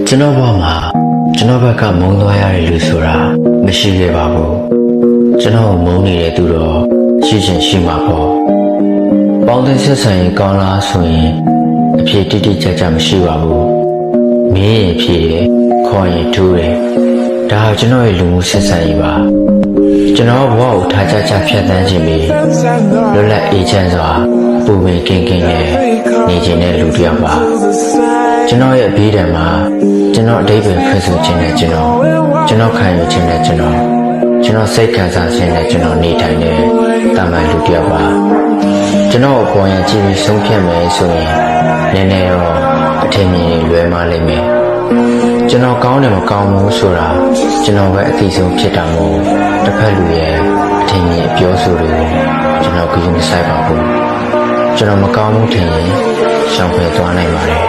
ကျွန်တော်ဘောမှာကျွန်တော်ဘက်ကမုန်းသွားရတယ်လို့ဆိုတာမရှိခဲ့ပါဘူးကျွန်တော်မုန်းနေတဲ့သူတော့ရှိချင်ရှိမှာပေါ့ပေါင်းတဲ့ဆက်ဆံရေးကောင်းလားဆိုရင်အဖြေတိတိကျကျမရှိပါဘူးမင်းရင်ဖြေတယ်ခေါ်ရင်ထိုးတယ်ဒါဟာကျွန်တော်ရဲ့လူမှုဆက်ဆံရေးပါကျွန်တော်ဘဝကိုထားကြဖြတ်သန်းခြင်းပြီးလွတ်လပ်အေးချမ်းစွာပူပင်ကင်းကင်းနဲ့နေခြင်းတဲ့လူတစ်ယောက်ပါကျွန်တော်ရဲ့ဘေးဒဏ်မှာကျွန်တော်အတိတ်ပဲဖွဲ့ဆိုခြင်းနဲ့ကျွန်တော်ခံယူခြင်းနဲ့ကျွန်တော်စိတ်ခံစားခြင်းနဲ့ကျွန်တော်နေထိုင်တဲ့တာမန်လူတစ်ယောက်ပါကျွန်တော်အပေါ်ရကြည့်ပြီးဆုံးဖြတ်မယ်ဆိုရင်နည်းနည်းတော့အထင်မြင်လွဲမှားလိမ့်မယ်ကျွန်တော်ကောင်းတယ်မကောင်းဘူးဆိုတာကျွန်တော်ပဲအသိဆုံးဖြစ်တာမို့တစ်ဖက်လူရဲ့အထင်မြင်ပြောဆိုတွေကိုကျွန်တော်ကြည့်မဆိုင်ပါဘူးကျွန်တော်မကောင်းဘူးထင်ရင်ရှောင်ဖယ်သွားနိုင်ပါတယ်